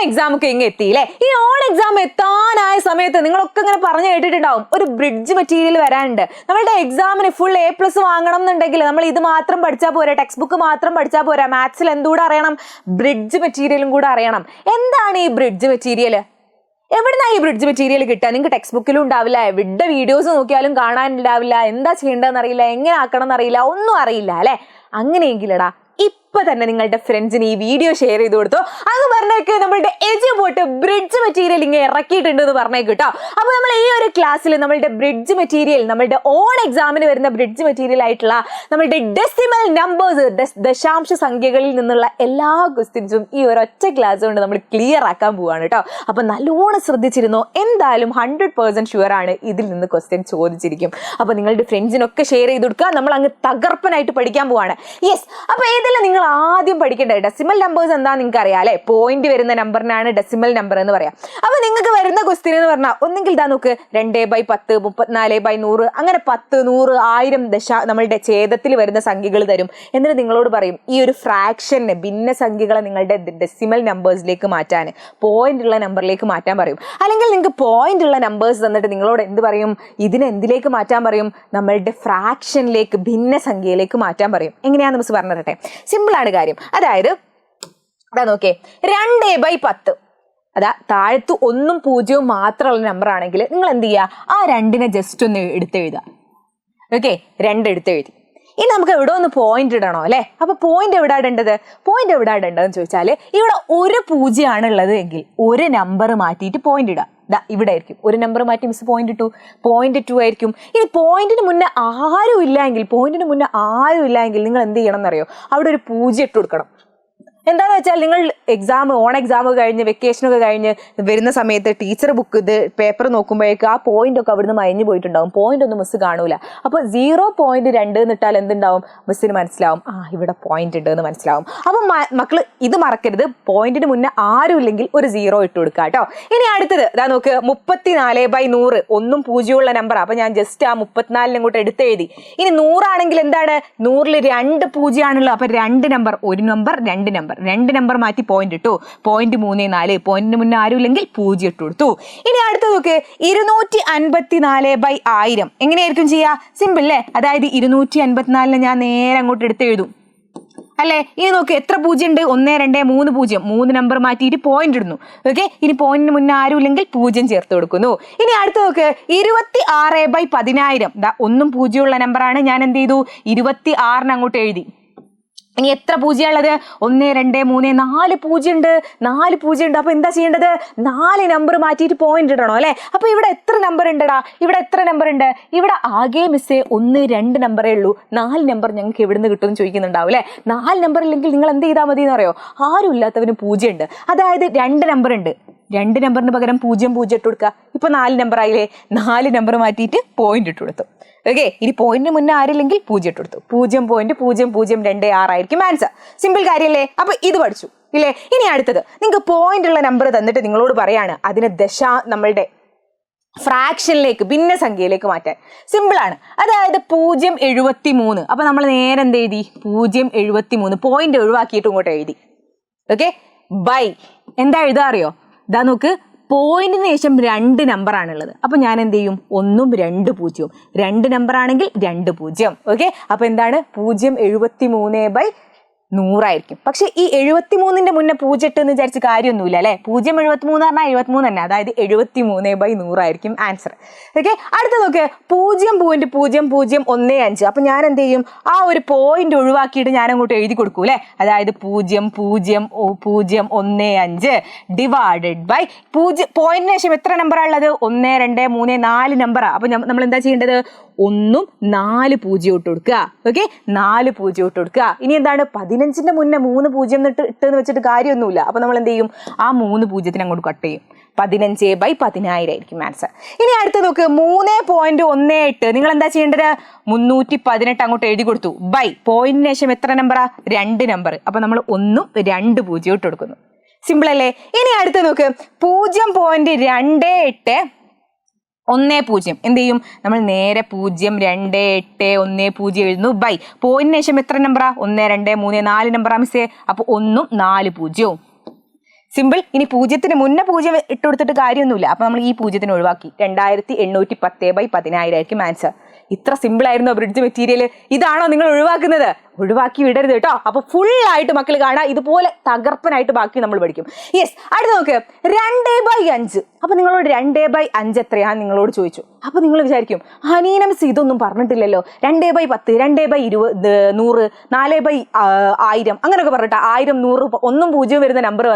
Exam ഒക്കെ ഇങ്ങ് എത്തിയില്ലേ? ഈ ഓൺ എക്സാം എത്താനായ സമയത്ത് നിങ്ങളൊക്കെ ഇങ്ങനെ പറഞ്ഞു കേട്ടിട്ടുണ്ടാവും, ഒരു ബ്രിഡ്ജ് മെറ്റീരിയൽ വരാനുണ്ട്. നമ്മളുടെ എക്സാമിന് ഫുൾ A+ വാങ്ങണം എന്നുണ്ടെങ്കിൽ നമ്മൾ ഇത് മാത്രം പഠിച്ചാൽ പോരാ, ടെക്സ്റ്റ് ബുക്ക് മാത്രം പഠിച്ചാൽ പോരാ, മാത്സിൽ എന്തുകൂടെ അറിയണം? ബ്രിഡ്ജ് മെറ്റീരിയലും കൂടെ അറിയണം. എന്താണ് ഈ ബ്രിഡ്ജ് മെറ്റീരിയൽ? എവിടുന്നാ ഈ ബ്രിഡ്ജ് മെറ്റീരിയൽ കിട്ടുക? നിങ്ങൾക്ക് ടെക്സ്റ്റ് ബുക്കിലും ഉണ്ടാവില്ല, എവിടെ വീഡിയോസ് നോക്കിയാലും കാണാനുണ്ടാവില്ല, എന്താ ചെയ്യേണ്ടതെന്ന് അറിയില്ല, എങ്ങനെ ആക്കണം എന്നറിയില്ല, ഒന്നും അറിയില്ല അല്ലെ? അങ്ങനെയെങ്കിലടാ ഇപ്പൊ തന്നെ നിങ്ങളുടെ ഫ്രണ്ട്സിന് ഈ വീഡിയോ ഷെയർ ചെയ്ത് കൊടുത്തോ. അത് പറഞ്ഞേക്ക് നമ്മളുടെ എജുബോട്ട് ബ്രിഡ്ജ് മെറ്റീരിയൽ ഇങ്ങനെ ഇറക്കിയിട്ടുണ്ട് എന്ന് പറഞ്ഞേക്ക് കേട്ടോ. അപ്പൊ നമ്മൾ ഈ ഒരു ക്ലാസ്സിൽ നമ്മളുടെ ബ്രിഡ്ജ് മെറ്റീരിയൽ, നമ്മളുടെ ഓൺ എക്സാമിന് വരുന്ന ബ്രിഡ്ജ് മെറ്റീരിയൽ ആയിട്ടുള്ള നമ്മളുടെ ഡെസിമൽ നമ്പേഴ്സ്, ദശാംശ സംഖ്യകളിൽ നിന്നുള്ള എല്ലാ ക്വസ്റ്റ്യൻസും ഈ ഒരൊറ്റ ക്ലാസ് കൊണ്ട് നമ്മൾ ക്ലിയർ ആക്കാൻ പോവാണ് കേട്ടോ. അപ്പൊ നല്ലോണം ശ്രദ്ധിച്ചിരുന്നോ? എന്തായാലും 100% ഷുവർ ആണ് ഇതിൽ നിന്ന് ക്വസ്റ്റ്യൻ ചോദിച്ചിരിക്കും. അപ്പൊ നിങ്ങളുടെ ഫ്രണ്ട്സിനൊക്കെ ഷെയർ ചെയ്ത് കൊടുക്കുക. നമ്മൾ അങ്ങ് തകർപ്പനായിട്ട് പഠിക്കാൻ പോവാണ്. യെസ്, അപ്പൊ ഇതിൽ നിങ്ങൾ ആദ്യം പഠിക്കേണ്ടത് ഡെസിമൽ നമ്പേഴ്സ് എന്താ നിങ്ങൾക്ക് അറിയാം അല്ലെ? പോയിന്റ് വരുന്ന നമ്പറിനാണ് ഡെസിമൽ നമ്പർ എന്ന് പറയാം. അപ്പൊ നിങ്ങൾക്ക് വരുന്ന ക്വസ്റ്റ്യൻ എന്ന് പറഞ്ഞാൽ ഒന്നെങ്കിൽ ഇതാ നോക്ക്, 2/10, 34/100, അങ്ങനെ 10, 100, 1000 നമ്മളുടെ ഛേദത്തിൽ വരുന്ന സംഖ്യകൾ തരും. എന്നിട്ട് നിങ്ങളോട് പറയും ഈ ഒരു ഫ്രാക്ഷനെ, ഭിന്ന സംഖ്യകളെ നിങ്ങളുടെ ഡെസിമൽ നമ്പേഴ്സിലേക്ക് മാറ്റാൻ, പോയിന്റ് ഉള്ള നമ്പറിലേക്ക് മാറ്റാൻ പറയും. അല്ലെങ്കിൽ നിങ്ങൾക്ക് പോയിന്റ് ഉള്ള നമ്പേഴ്സ് തന്നിട്ട് നിങ്ങളോട് എന്ത് പറയും? ഇതിനെ എന്തിലേക്ക് മാറ്റാൻ പറയും? നമ്മളുടെ ഫ്രാക്ഷനിലേക്ക്, ഭിന്ന സംഖ്യയിലേക്ക് മാറ്റാൻ പറയും. എങ്ങനെയാണെന്ന് മിസ് പറഞ്ഞു തരട്ടെ. സിമ്പിൾ ആണ് കാര്യം. അതായത് അതാ നോക്കേ, 2/10, അതാ താഴത്ത് 1ഉം 0ഉം മാത്രമുള്ള നമ്പർ ആണെങ്കിൽ നിങ്ങൾ എന്ത് ചെയ്യുക? ആ 2നെ ജസ്റ്റ് ഒന്ന് എടുത്തെഴുതുക. ഓക്കെ, 2 എടുത്തെഴുതി. ഇനി നമുക്ക് എവിടെ ഒന്ന് പോയിന്റ് ഇടണോ അല്ലെ? അപ്പൊ പോയിന്റ് എവിടെ ഇടേണ്ടത്? പോയിന്റ് എവിടെ ഇടേണ്ടതെന്ന് ചോദിച്ചാൽ ഇവിടെ ഒരു 0 ആണ് ഉള്ളത് എങ്കിൽ ഒരു നമ്പർ മാറ്റിയിട്ട് പോയിന്റ് ഇടാം. ഇവിടെ ആയിരിക്കും ഒരു നമ്പർ മാറ്റി മിസ് പോയിന്റ് 2 ആയിരിക്കും. ഇനി പോയിന്റിന് മുന്നേ ആരും ഇല്ല എങ്കിൽ നിങ്ങൾ എന്ത് ചെയ്യണം എന്നറിയോ? അവിടെ ഒരു 0 ഇട്ട് കൊടുക്കണം. എന്താണെന്ന് വെച്ചാൽ നിങ്ങൾ ഓൺ എക്സാം കഴിഞ്ഞ് വെക്കേഷനൊക്കെ കഴിഞ്ഞ് വരുന്ന സമയത്ത് ടീച്ചർ ബുക്ക് പേപ്പർ നോക്കുമ്പോഴേക്ക് ആ പോയിന്റ് ഒക്കെ അവിടുന്ന് മയഞ്ഞു പോയിട്ടുണ്ടാവും. പോയിന്റ് ഒന്നും മിസ് കാണൂല. അപ്പോൾ 0.2 എന്നിട്ടാൽ എന്തുണ്ടാവും? മിസ്സിന് മനസ്സിലാവും ഇവിടെ പോയിന്റ് ഉണ്ട് എന്ന് മനസ്സിലാവും. അപ്പം മക്കൾ ഇത് മറക്കരുത്, പോയിന്റിന് മുന്നേ ആരും ഇല്ലെങ്കിൽ ഒരു 0 ഇട്ട് കൊടുക്കുക കേട്ടോ. ഇനി അടുത്തത് ഇതാ നോക്ക്, 34/100, 1ഉം 0ഉം ഉള്ള നമ്പർ. അപ്പൊ ഞാൻ ജസ്റ്റ് ആ 34 അങ്ങോട്ട് എടുത്തെഴുതി. ഇനി 100 ആണെങ്കിൽ എന്താണ്? 100ൽ 2 0 ആണുള്ളത്. അപ്പൊ 2 നമ്പർ, ഒരു നമ്പർ, 2 നമ്പർ, 2 നമ്പർ മാറ്റി പോയിന്റ് ഇട്ടു. 0.34, പോയിന്റിന് മുന്നേ ആരും ഇല്ലെങ്കിൽ 0 ഇട്ട് കൊടുത്തു. ഇനി അടുത്ത നോക്ക്, 254/1000 എങ്ങനെയായിരിക്കും ചെയ്യാ? സിമ്പിൾ അല്ലേ? അതായത് 254 ഞാൻ നേരെ അങ്ങോട്ട് എടുത്തെഴുതും അല്ലെ? ഇനി നോക്ക്, എത്ര 0 ഉണ്ട്? 1, 2, 3 0. 3 നമ്പർ മാറ്റിയിട്ട് പോയിന്റ് ഇടുന്നു. ഓക്കെ, ഇനി പോയിന്റിന് മുന്നേ ആരും ഇല്ലെങ്കിൽ 0 ചേർത്ത് കൊടുക്കുന്നു. ഇനി അടുത്ത് നോക്ക്, 26/10000. 1ഉം 0ഉം ഉള്ള നമ്പറാണ്. ഞാൻ എന്ത് ചെയ്തു? 26 അങ്ങോട്ട് എഴുതി. ഇനി എത്ര 0 ഉള്ളത്? 1, 2, 3, 4 0 ഉണ്ട്. 4 0 ഉണ്ട്. അപ്പൊ എന്താ ചെയ്യേണ്ടത്? 4 നമ്പർ മാറ്റിയിട്ട് പോയിന്റ് ഇടണോ അല്ലെ? അപ്പൊ ഇവിടെ എത്ര നമ്പർ ഉണ്ടടാ? ഇവിടെ എത്ര നമ്പർ ഉണ്ട്? ഇവിടെ ആകെ മിസ്സേ 1, 2 നമ്പറേ ഉള്ളൂ. 4 നമ്പർ ഞങ്ങൾക്ക് എവിടുന്ന് കിട്ടുമെന്ന് ചോദിക്കുന്നുണ്ടാവും അല്ലെ? 4 നമ്പർ ഇല്ലെങ്കിൽ നിങ്ങൾ എന്ത് ചെയ്താൽ മതി എന്നറിയോ? ആരും ഇല്ലാത്തവന് 0 ഉണ്ട്. അതായത് 2 നമ്പർ ഉണ്ട്. 2 നമ്പറിന് പകരം 0 0 ഇട്ട് കൊടുക്കുക. ഇപ്പൊ 4 നമ്പർ ആയില്ലേ? 4 നമ്പർ മാറ്റിയിട്ട് പോയിന്റ് ഇട്ട് കൊടുത്തു. ഓക്കെ, ഇനി പോയിന്റിന് മുന്നേ ആരില്ലെങ്കിൽ 0 ഇട്ട് കൊടുത്തു. 0.0026 ആയിരിക്കും ആൻസർ. സിമ്പിൾ കാര്യല്ലേ? അപ്പൊ ഇത് പഠിച്ചു ഇല്ലേ? ഇനി അടുത്തത്, നിങ്ങൾക്ക് പോയിന്റ് ഉള്ള നമ്പർ തന്നിട്ട് നിങ്ങളോട് പറയാണ് അതിനെ നമ്മളുടെ ഫ്രാക്ഷനിലേക്ക്, ഭിന്നസംഖ്യയിലേക്ക് മാറ്റാൻ. സിമ്പിൾ ആണ്. അതായത് 0.73. അപ്പൊ നമ്മൾ നേരെ എന്ത് എഴുതി? 0.73 പോയിന്റ് ഒഴിവാക്കിയിട്ട് ഇങ്ങോട്ട് എഴുതി. ഓക്കെ, ബൈ എന്താ എഴുതാ അറിയോ? ഇതാ നോക്ക്, പോയിന്റിന് ശേഷം 2 നമ്പർ ആണുള്ളത്. അപ്പൊ ഞാൻ എന്ത് ചെയ്യും? 1ഉം 2 0. 2 നമ്പർ ആണെങ്കിൽ 2 0. ഓക്കെ, അപ്പൊ എന്താണ്? 0.73/100 ആയിരിക്കും. പക്ഷെ ഈ 73ന്റെ മുന്നേ 0 എന്ന് വിചാരിച്ച് കാര്യമൊന്നുമില്ല അല്ലെ? 0.73 പറഞ്ഞാൽ 73 തന്നെ. അതായത് 73/100 ആയിരിക്കും ആൻസർ. ഓക്കെ, അടുത്ത നോക്ക്, 0.0015. അപ്പൊ ഞാൻ എന്ത് ചെയ്യും? ആ ഒരു പോയിന്റ് ഒഴിവാക്കിയിട്ട് ഞാൻ അങ്ങോട്ട് എഴുതി കൊടുക്കൂ അല്ലെ? അതായത് 0.0015 ഡിവൈഡഡ് ബൈ 0. പോയിന്റിന് ശേഷം എത്ര നമ്പറാണ് ഉള്ളത്? 1, 2, 3, 4 നമ്പറാ. അപ്പൊ നമ്മൾ എന്താ ചെയ്യേണ്ടത്? 1ഉം 4 0 ഇട്ട് കൊടുക്കുക. ഓക്കെ, 4 0 ഇട്ട് കൊടുക്കുക. ഇനി എന്താണ്? 15ന്റെ മുന്നേ 3 0 ഇട്ടെന്ന് വെച്ചിട്ട് കാര്യമൊന്നുമില്ല. അപ്പൊ നമ്മൾ എന്ത് ചെയ്യും? ആ 3 0 അങ്ങോട്ട് കട്ട് ചെയ്യും. 15/10,000 ആയിരിക്കും ആൻസർ. ഇനി അടുത്ത് നോക്ക്, 3.18. നിങ്ങൾ എന്താ ചെയ്യേണ്ടത്? 318 അങ്ങോട്ട് എഴുതി കൊടുത്തു. ബൈ പോയിന്റിന് ശേഷം എത്ര നമ്പറാ? 2 നമ്പർ. അപ്പൊ നമ്മൾ 1ഉം 2 0 ഇട്ട് കൊടുക്കുന്നു. സിമ്പിൾ അല്ലേ? ഇനി അടുത്ത് നോക്ക്, 0.28 10 എന്ത് ചെയ്യും? നമ്മൾ നേരെ 0.2810 എഴുതുന്നു. ബൈ പോയിന്റിന് ശേഷം എത്ര നമ്പറാ? 1, 2, 3, 4 നമ്പറാ മിസ്സേ. അപ്പൊ 1ഉം 4 0. സിമ്പിൾ. ഇനി 0ന് മുന്നേ 0 ഇട്ട് കൊടുത്തിട്ട് കാര്യമൊന്നുമില്ല. അപ്പൊ നമ്മൾ ഈ 0 ഒഴിവാക്കി 2810/10,000 ആയിരിക്കും ആൻസർ. ഇത്ര സിമ്പിൾ ആയിരുന്നോ ബ്രിഡ്ജ് മെറ്റീരിയൽ? ഇതാണോ നിങ്ങൾ ഒഴിവാക്കുന്നത്? ഒഴിവാക്കി വിടരുത് കേട്ടോ. അപ്പൊ ഫുൾ ആയിട്ട് മക്കൾ കാണാം, ഇതുപോലെ തകർപ്പനായിട്ട് ബാക്കി നമ്മൾ പഠിക്കും. യെസ്, അടുത്ത് നോക്ക് 2/5. അപ്പൊ നിങ്ങളോട് 2/5 എത്രയാന്ന് നിങ്ങളോട് ചോദിച്ചു. അപ്പൊ നിങ്ങൾ വിചാരിക്കും ഹനീനംസ് ഇതൊന്നും പറഞ്ഞിട്ടില്ലല്ലോ, 2/10, 2/20, 100, 4/1000 അങ്ങനെയൊക്കെ പറഞ്ഞിട്ട് 1000, 100 ഒന്നും 0 വരുന്ന നമ്പർ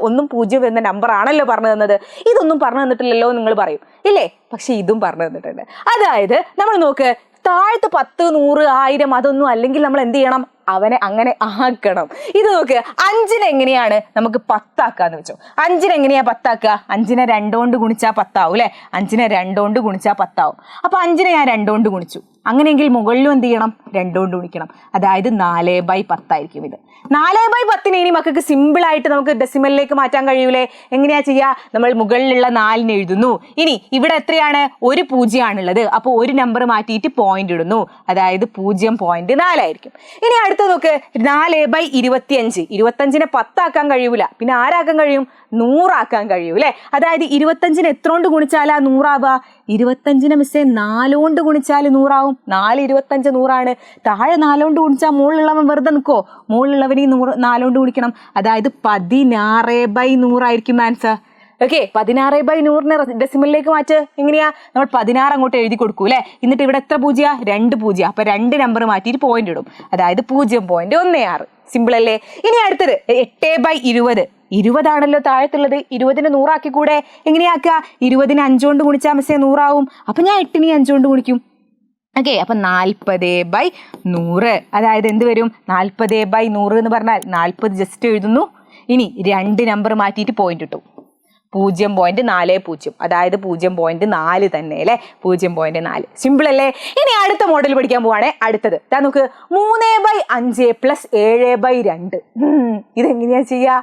ഒന്നും 0 വരുന്ന നമ്പർ ആണല്ലോ പറഞ്ഞു തന്നത്, ഇതൊന്നും പറഞ്ഞു തന്നിട്ടില്ലല്ലോ നിങ്ങൾ പറയും ഇല്ലേ? പക്ഷെ ഇതും പറഞ്ഞു തന്നിട്ടുണ്ട്. അതായത് നമ്മൾ നോക്ക്, താഴത്ത് 10, 100, 1000 അതൊന്നും അല്ലെങ്കിൽ നമ്മൾ എന്ത് ചെയ്യണം? അവനെ അങ്ങനെ ആക്കണം. ഇത് നോക്ക്, 5നെ എങ്ങനെയാണ് നമുക്ക് 10 ആക്കാന്ന് വെച്ചോ. 5നെ എങ്ങനെയാ 10 ആക്കുക? 5നെ 2 കൊണ്ട് ഗുണിച്ചാൽ 10 ആവും അല്ലെ? 5നെ 2 കൊണ്ട് ഗുണിച്ചാൽ 10 ആവും. അപ്പൊ 5നെ ഞാൻ 2 കൊണ്ട് ഗുണിച്ചു. അങ്ങനെയെങ്കിൽ മുകളിലും എന്ത് ചെയ്യണം? 2 കൊണ്ട് ഗുണിക്കണം. അതായത് 4/10 ആയിരിക്കും ഇത്. 4/10 ഇനി മക്കൾക്ക് സിമ്പിൾ ആയിട്ട് നമുക്ക് ഡെസിമലിലേക്ക് മാറ്റാൻ കഴിയൂലേ? എങ്ങനെയാ ചെയ്യാ? നമ്മൾ മുകളിലുള്ള 4 എഴുതുന്നു. ഇനി ഇവിടെ എത്രയാണ്? ഒരു 0 ആണുള്ളത്. അപ്പൊ ഒരു നമ്പർ മാറ്റിയിട്ട് പോയിന്റ് ഇടുന്നു. അതായത് 0.4 ആയിരിക്കും. ഇനി അടുത്ത നോക്ക്, 4/25. 25നെ 10 ആക്കാൻ കഴിയൂല. പിന്നെ ആരാക്കാൻ കഴിയും? 100 ആക്കാൻ കഴിയും അല്ലെ? അതായത് 25നെ എത്ര കൊണ്ട് ഗുണിച്ചാലാ 100 ആവുക? 25നെ മിസ്സേ 4 കൊണ്ട് ഗുണിച്ചാൽ 100 ആവും. 4, 25, 100 ആണ്. താഴെ 4 കൊണ്ട് ഗുണിച്ചാൽ മുകളിലുള്ളവൻ വെറുതെ നിൽക്കോ? മുകളിലുള്ളവന് 4 കൊണ്ട് ഗുണിക്കണം. അതായത് 16/100 ആയിരിക്കും ആൻസർ. ഓക്കെ, 16/100 ഡെസിമലിലേക്ക് മാറ്റ്. എങ്ങനെയാ? നമ്മൾ 16 അങ്ങോട്ട് എഴുതി കൊടുക്കൂ അല്ലെ? എന്നിട്ട് ഇവിടെ എത്ര 0? 2 0. അപ്പൊ 2 നമ്പർ മാറ്റിയിട്ട് പോയിന്റ് ഇടും. അതായത് 0.16. സിമ്പിൾ അല്ലേ? ഇനി അടുത്തത് 8/20. 20 ആണല്ലോ താഴത്തുള്ളത്. 20നെ 100 ആക്കി കൂടെ? എങ്ങനെയാക്കുക? 20നെ 5 കൊണ്ട് ഗുണിച്ചാൽ മിസ്സേ 100 ആവും. അപ്പൊ ഞാൻ 8നെ 5 കൊണ്ട് ഗുണിക്കും. ഓക്കെ, അപ്പൊ 40/100. അതായത് എന്ത് വരും? 40/100 എന്ന് പറഞ്ഞാൽ 40 ജസ്റ്റ് എഴുതുന്നു. ഇനി 2 നമ്പർ മാറ്റിയിട്ട് പോയിന്റ് ഇട്ടു. 0.40. അതായത് 0.4 തന്നെ അല്ലെ? 0.4. സിമ്പിൾ അല്ലേ? ഇനി അടുത്ത മോഡൽ പഠിക്കാൻ പോവാണേ. അടുത്തത് നോക്ക്, 3/5 + 7/2. ഇതെങ്ങനെയാ ചെയ്യാ?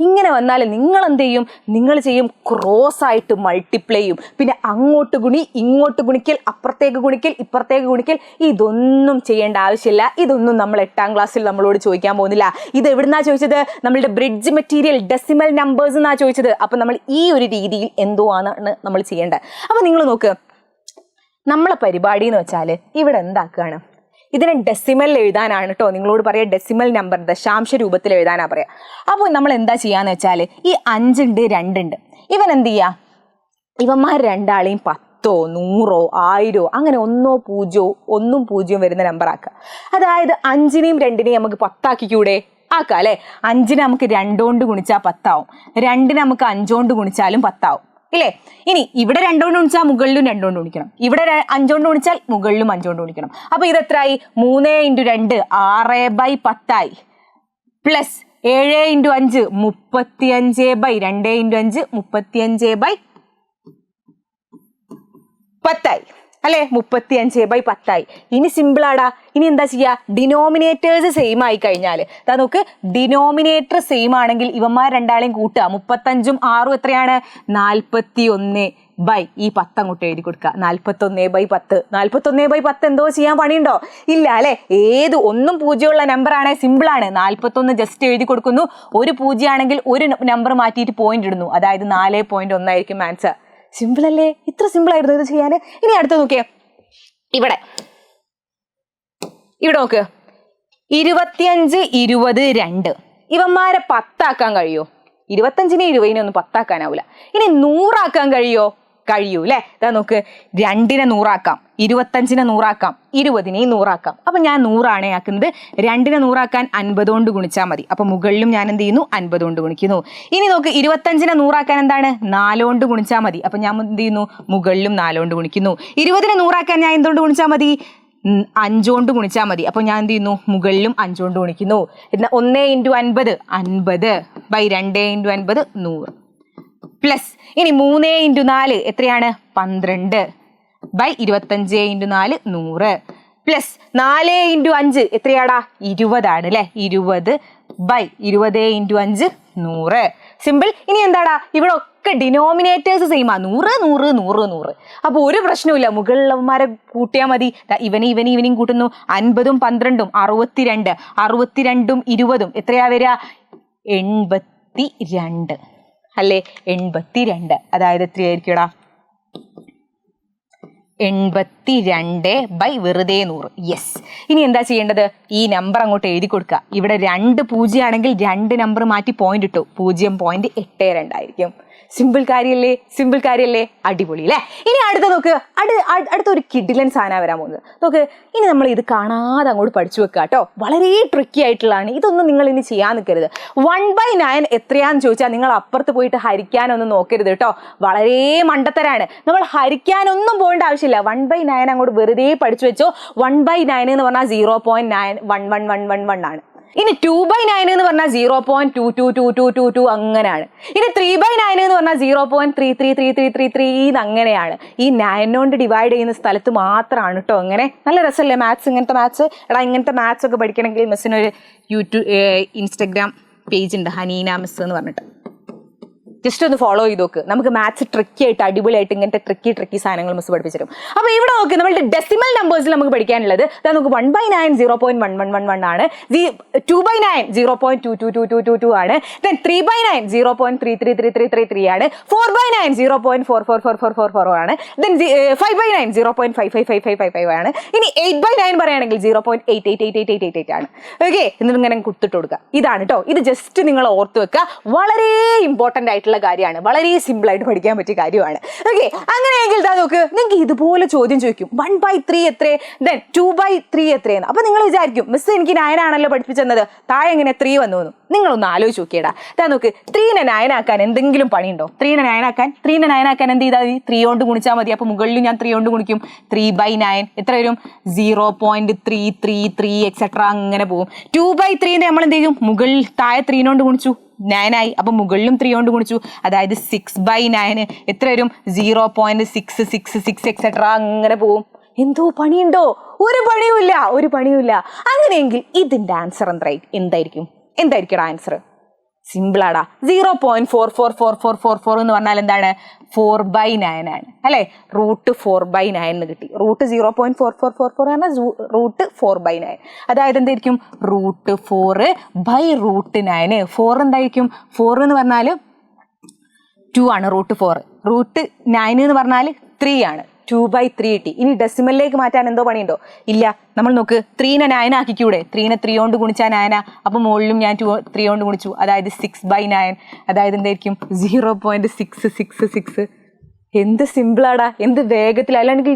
ഇങ്ങനെ വന്നാൽ നിങ്ങൾ എന്ത് ചെയ്യും? നിങ്ങൾ ചെയ്യും ക്രോസ് ആയിട്ട് മൾട്ടിപ്ലൈ ചെയ്യും. പിന്നെ അങ്ങോട്ട് ഗുണി, ഇങ്ങോട്ട് ഗുണിക്കൽ, അപ്പുറത്തേക്ക് ഗുണിക്കൽ, ഇപ്പുറത്തേക്ക് ഗുണിക്കൽ, ഇതൊന്നും ചെയ്യേണ്ട ആവശ്യമില്ല. ഇതൊന്നും നമ്മൾ 8ാം ക്ലാസ്സിൽ നമ്മളോട് ചോദിക്കാൻ പോകുന്നില്ല. ഇത് എവിടുന്നാ ചോദിച്ചത്? നമ്മളുടെ ബ്രിഡ്ജ് മെറ്റീരിയൽ ഡെസിമൽ നമ്പേഴ്സ് എന്നാ ചോദിച്ചത്. അപ്പൊ നമ്മൾ ഈ ഒരു രീതിയിൽ എന്തോ ആണ് നമ്മൾ ചെയ്യേണ്ടത്. അപ്പൊ നിങ്ങൾ നോക്ക്, നമ്മളെ പരിപാടി എന്ന് വെച്ചാൽ ഇവിടെ എന്താക്കുകയാണ്? ഇതിനെ ഡെസിമൽ എഴുതാനാണ് കേട്ടോ. നിങ്ങളോട് പറയാം ഡെസിമൽ നമ്പർ ദശാംശ രൂപത്തിൽ എഴുതാനാ പറയാം. അപ്പോൾ നമ്മൾ എന്താ ചെയ്യാന്ന് വെച്ചാൽ, ഈ 5 ഉണ്ട് 2 ഉണ്ട്, ഇവൻ എന്ത് ചെയ്യാ? ഇവന്മാർ രണ്ടാളെയും 10, 100, 1000 അങ്ങനെ 1, 0, 1, 0 വരുന്ന നമ്പർ ആക്കുക. അതായത് 5നെയും 2നെയും നമുക്ക് 10 ആക്കിക്കൂടെ? ആക്കാം അല്ലെ? 5നെ നമുക്ക് 2 കൊണ്ട് ഗുണിച്ചാൽ 10 ആവും. 2നെ നമുക്ക് 5 കൊണ്ട് ഗുണിച്ചാലും 10 ആവും ഇല്ലേ? ഇനി ഇവിടെ 2 കൊണ്ട് ഗുണിച്ചാൽ മുകളിലും 2 കൊണ്ട് ഗുണിക്കണം. ഇവിടെ 5 കൊണ്ട് ഗുണിച്ചാൽ മുകളിലും 5 കൊണ്ട് ഗുണിക്കണം. അപ്പൊ ഇത് എത്രയായി? 3 × 2 6/10 ആയി. പ്ലസ് 7 × 5 35/2 × 5 35/10 ആയി അല്ലെ? 35/10 ആയി. ഇനി സിമ്പിൾ ആടാ. ഇനി എന്താ ചെയ്യാ? ഡിനോമിനേറ്റേഴ്സ് സെയിം ആയി കഴിഞ്ഞാൽ നോക്ക്, ഡിനോമിനേറ്റർ സെയിം ആണെങ്കിൽ ഇവന്മാർ രണ്ടാളെയും കൂട്ടുക. 35ഉം 6ഉം എത്രയാണ്? 41 ഈ 10 അങ്ങോട്ട് എഴുതി കൊടുക്കുക. 41/10. 41/10 എന്തോ ചെയ്യാൻ പണിയുണ്ടോ? ഇല്ല അല്ലെ? ഏത് 1ഉം 0 ഉള്ള നമ്പർ ആണേ സിമ്പിൾ ആണ്. 41 ജസ്റ്റ് എഴുതി കൊടുക്കുന്നു. ഒരു 0 ആണെങ്കിൽ ഒരു നമ്പർ മാറ്റിയിട്ട് പോയിന്റ് ഇടുന്നു. അതായത് 4.1 ആയിരിക്കും ആൻസർ. സിമ്പിൾ അല്ലേ? ഇത്ര സിമ്പിൾ ആയിരുന്നു ഇത് ചെയ്യാൻ. ഇനി അടുത്ത് നോക്കിയേ, ഇവിടെ നോക്ക്, 25, 20, 2 ഇവന്മാരെ 10 ആക്കാൻ കഴിയോ? 25നെ 20നെ ഒന്നും 10 ആക്കാനാവൂല. ഇനി 100 ആക്കാൻ കഴിയോ? കഴിയൂ അല്ലെ? ഇതാ നോക്ക്, 2നെ 100 ആക്കാം, 25നെ 100 ആക്കാം, 20നെയും 100 ആക്കാം. അപ്പൊ ഞാൻ 100 ആണ് ആക്കുന്നത്. 2നെ 100 ആക്കാൻ 50 കൊണ്ട് ഗുണിച്ചാൽ മതി. അപ്പൊ മുകളിലും ഞാൻ എന്ത് ചെയ്യുന്നു? 50 കൊണ്ട് ഗുണിക്കുന്നു. ഇനി നോക്ക്, 25നെ 100 ആക്കാൻ എന്താണ്? 4 കൊണ്ട് ഗുണിച്ചാൽ മതി. അപ്പൊ ഞാൻ എന്ത് ചെയ്യുന്നു? മുകളിലും 4 കൊണ്ട് ഗുണിക്കുന്നു. 20നെ 100 ആക്കാൻ ഞാൻ എന്തുകൊണ്ട് ഗുണിച്ചാൽ മതി? 5 കൊണ്ട് ഗുണിച്ചാൽ മതി. അപ്പൊ ഞാൻ എന്ത് ചെയ്യുന്നു? മുകളിലും 5 കൊണ്ട് ഗുണിക്കുന്നു. 1 × 50 50/2 × 50 100. പ്ലസ് ഇനി 3 × 4 എത്രയാണ്? 12/25 × 4 100. പ്ലസ് 4 × 5 എത്രയാടാ? 20 ആണ് അല്ലെ? 20/20 × 5 100. സിമ്പിൾ. ഇനി എന്താടാ? ഇവിടെ ഒക്കെ ഡിനോമിനേറ്റേഴ്സ് സെയിം ആ. 100 100 100 100. അപ്പൊ ഒരു പ്രശ്നമില്ല, മുകളിലവന്മാരെ കൂട്ടിയാൽ മതി. ഇവനെയും കൂട്ടുന്നു. 50ഉം 12ഉം 62, 62ഉം 20ഉം എത്രയാ വരിക? 82 അല്ലേ? 82 അതായത് എത്ര ആയിരിക്കടാ? 82 ബൈ വെറുതെ 100. യെസ്. ഇനി എന്താ ചെയ്യേണ്ടത്? ഈ നമ്പർ അങ്ങോട്ട് എഴുതി കൊടുക്കുക. ഇവിടെ 2 0 ആണെങ്കിൽ 2 നമ്പർ മാറ്റി പോയിന്റ് ഇട്ടു. 0.82 ആയിരിക്കും. സിമ്പിൾ കാര്യല്ലേ? അടിപൊളി അല്ലേ? ഇനി അടുത്ത നോക്ക്, അടുത്ത ഒരു കിഡിലൻ സാധനം വരാൻ പോകുന്നത്. നോക്ക്, ഇനി നമ്മൾ ഇത് കാണാതെ അങ്ങോട്ട് പഠിച്ചു വെക്കുക കേട്ടോ. വളരെ ട്രിക്കി ആയിട്ടുള്ളതാണ്. ഇതൊന്നും നിങ്ങൾ ഇനി ചെയ്യാൻ നിൽക്കരുത്. 1/9 എത്രയാന്ന് ചോദിച്ചാൽ നിങ്ങൾ അപ്പുറത്ത് പോയിട്ട് ഹരിക്കാനൊന്നും നോക്കരുത് കേട്ടോ. വളരെ മണ്ടത്തരാണ്. നമ്മൾ ഹരിക്കാനൊന്നും പോകേണ്ട ആവശ്യമില്ല. 1/9 അങ്ങോട്ട് വെറുതെ പഠിച്ചു വെച്ചോ. 1/9 എന്ന് പറഞ്ഞാൽ 0.91111 ആണ്. ഇനി 2/9 എന്ന് പറഞ്ഞാൽ 0.222222 അങ്ങനെയാണ്. ഇനി 3/9 എന്ന് പറഞ്ഞാൽ 0.333333 അങ്ങനെയാണ്. ഈ 9 കൊണ്ട് ഡിവൈഡ് ചെയ്യുന്ന സ്ഥലത്ത് മാത്രമാണ് കേട്ടോ അങ്ങനെ. നല്ല രസമല്ലേ മാത്സ്? ഇങ്ങനത്തെ മാത്സ് ഒക്കെ പഠിക്കണമെങ്കിൽ മിസ്സിനൊരു ഇൻസ്റ്റഗ്രാം പേജ് ഉണ്ട്, ഹനീന മിസ് എന്ന് പറഞ്ഞിട്ട്. ജസ്റ്റ് ഒന്ന് ഫോളോ ചെയ്ത് നോക്ക്. നമുക്ക് മാത്സ് ട്രിക്കി ആയിട്ട് അടിപൊളിയായിട്ട് ഇങ്ങനത്തെ ട്രിക്കി സാധനങ്ങൾ മിസ് പഠിപ്പിച്ചിരും. അപ്പോൾ ഇവിടെ നോക്ക്, നമ്മളുടെ ഡെസിമൽ നമ്പേഴ്സിൽ നമുക്ക് പഠിക്കാനുള്ളത് നമുക്ക് 1/9 0.1111 ആണ്. 2/9 0.222222 ആണ്. ദെൻ 3/9 0.333333 ആണ്. 4/9 0.444444 ആണ്. ദെൻ 5/9 0.555555 ആണ്. ഇനി 8/9 പറയുകയാണെങ്കിൽ 0.888888 ആണ്. ഓക്കെ, എന്നിട്ട് ഇങ്ങനെ കുത്തിട്ട് കൊടുക്കുക. ഇതാണ് കേട്ടോ. ഇത് ജസ്റ്റ് നിങ്ങൾ ഓർത്ത് വെക്കുക. വളരെ ഇമ്പോർട്ടൻ്റ് ആയിട്ടുള്ള കാര്യമാണ്. വളരെ സിമ്പിൾ ആയിട്ട് പഠിക്കാൻ പറ്റിയ കാര്യമാണ്. ഓക്കെ, അങ്ങനെയെങ്കിൽ ഇതാ നോക്ക്, നിങ്ങൾക്ക് ഇതുപോലെ ചോദ്യം ചോദിക്കും 1/3 എത്ര, ദെൻ 2/3 എത്രയെന്ന്. അപ്പൊ നിങ്ങൾ വിചാരിക്കും മിസ് എനിക്ക് 9 ആണല്ലോ പഠിപ്പിച്ചെന്നത്, താഴെ എങ്ങനെ 3 വന്നു? നിങ്ങളൊന്ന് ആലോചിച്ച് നോക്കിയടാ. ഇതാ നോക്ക്, 3നെ 9 ആക്കാൻ എന്തെങ്കിലും പണിയുണ്ടോ? 3നെ 9 ആക്കാൻ എന്ത് ചെയ്താൽ മതി? 3 കൊണ്ട് ഗുണിച്ചാൽ മതി. അപ്പൊ മുകളിൽ ഞാൻ 3 കൊണ്ട് ഗുണിക്കും. 3/9 എത്ര വരും? 0.333 എക്സെട്ര അങ്ങനെ പോകും. 2/3 നമ്മൾ എന്ത് ചെയ്യും? മുകളിൽ താഴെ 3 കൊണ്ട് ഗുണിച്ചു, 9 ആയി. അപ്പൊ മുകളിലും 3 കൊണ്ട് ഗുണിച്ചു, അതായത് 6/9 എത്ര വരും? 0.666 എക്സെട്ര അങ്ങനെ പോവും. എന്തോ പണിയുണ്ടോ? ഒരു പണിയുമില്ല. അങ്ങനെയെങ്കിൽ ഇതിന്റെ ആൻസർ എന്തായിരിക്കും ആൻസർ? സിമ്പിളാടാ. 0.444444 എന്ന് പറഞ്ഞാൽ എന്താണ്? 4/9 ആണ് അല്ലെ? √4/9 എന്ന് കിട്ടി. റൂട്ട് 0.4444 പറഞ്ഞാൽ √4/9. അതായത് എന്തായിരിക്കും? √4/9. 4 എന്തായിരിക്കും? 4 എന്ന് പറഞ്ഞാൽ 2 ആണ്. √4. √9 എന്ന് പറഞ്ഞാൽ 3 ആണ്. 2/3 കിട്ടി. ഇനി ഡെസിമലിലേക്ക് മാറ്റാൻ എന്തോ പണിയുണ്ടോ? ഇല്ല. നമ്മൾ നോക്ക്, 3നെ 9 ആക്കിക്കൂടെ? 3നെ 3 കൊണ്ട് ഗുണിച്ചാൽ 9. അപ്പൊ മുകളിലും ഞാൻ 3 കൊണ്ട് ഗുണിച്ചു, അതായത് 6/9. അതായത് എന്തായിരിക്കും? 0.666. എന്ത് സിമ്പിളാടാ, എന്ത് വേഗത്തിൽ. അല്ലെങ്കിൽ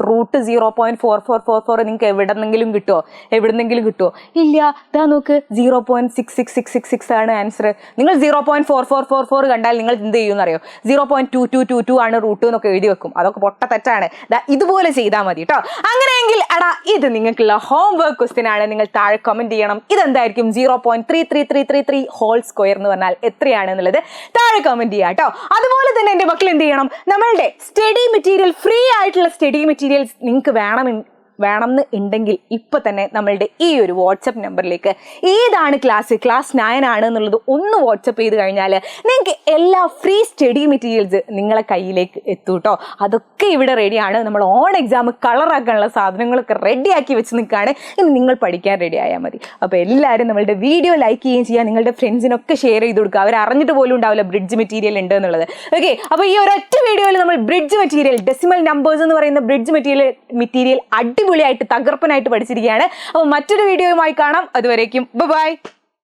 √0.4444 നിങ്ങൾക്ക് എവിടെന്നെങ്കിലും കിട്ടുമോ? ഇല്ല. ഇതാ നോക്ക്, 0.66666 ആണ് ആൻസർ. നിങ്ങൾ 0.4444 കണ്ടാൽ നിങ്ങൾ എന്ത് ചെയ്യുമെന്ന് അറിയോ? 0.2222 ആണ് റൂട്ട് എന്നൊക്കെ എഴുതി വെക്കും. അതൊക്കെ പൊട്ട തെറ്റാണ്. ഇതുപോലെ ചെയ്താൽ മതി കേട്ടോ. അങ്ങനെയെങ്കിൽ ഇത് നിങ്ങൾക്കുള്ള ഹോംവർക്ക് ക്വസ്റ്റ്യൻ ആണ്. നിങ്ങൾ താഴെ കമന്റ് ചെയ്യണം. ഇതെന്തായിരിക്കും? 0.33333 ഹോൾ സ്ക്വയർ എന്ന് പറഞ്ഞാൽ എത്രയാണ് എന്നുള്ളത് താഴെ കമന്റ് ചെയ്യാം കേട്ടോ. അതുപോലെ തന്നെ എൻ്റെ മക്കൾ എന്ത് ചെയ്യണം? നമ്മളുടെ സ്റ്റഡി മെറ്റീരിയൽ, ഫ്രീ ആയിട്ടുള്ള സ്റ്റഡി മെറ്റീരിയൽസ് നിങ്ങൾക്ക് വേണമെന്ന് ഉണ്ടെങ്കിൽ ഇപ്പൊ തന്നെ നമ്മളുടെ ഈ ഒരു വാട്സപ്പ് നമ്പറിലേക്ക് ഏതാണ് ക്ലാസ് 9 ആണ് എന്നുള്ളത് ഒന്ന് വാട്സപ്പ് ചെയ്ത് കഴിഞ്ഞാൽ നിങ്ങൾക്ക് എല്ലാ ഫ്രീ സ്റ്റഡി മെറ്റീരിയൽസ് നിങ്ങളെ കയ്യിലേക്ക് എത്തും കേട്ടോ. അതൊക്കെ ഇവിടെ റെഡിയാണ്. നമ്മൾ ഓൺ എക്സാം കളറാക്കാനുള്ള സാധനങ്ങളൊക്കെ റെഡിയാക്കി വെച്ച് നിൽക്കുകയാണ്. ഇനി നിങ്ങൾ പഠിക്കാൻ റെഡി ആയാൽ മതി. അപ്പോൾ എല്ലാവരും നമ്മളുടെ വീഡിയോ ലൈക്ക് ചെയ്യുകയും ചെയ്യുക, നിങ്ങളുടെ ഫ്രണ്ട്സിനൊക്കെ ഷെയർ ചെയ്ത് കൊടുക്കുക. അവർ അറിഞ്ഞിട്ട് പോലും ഉണ്ടാവില്ല ബ്രിഡ്ജ് മെറ്റീരിയൽ ഉണ്ട് എന്നുള്ളത്. ഓക്കെ, അപ്പോൾ ഈ ഒരൊറ്റ വീഡിയോയിൽ നമ്മൾ ബ്രിഡ്ജ് മെറ്റീരിയൽ, ഡെസിമൽ നമ്പേഴ്സ് എന്ന് പറയുന്ന ബ്രിഡ്ജ് മെറ്റീരിയൽ അടിപൊളിയായിട്ട് തകർപ്പനായിട്ട് പഠിച്ചിരിക്കുകയാണ്. അപ്പോൾ മറ്റൊരു വീഡിയോയുമായി കാണാം. അതുവരേക്കും ബൈ.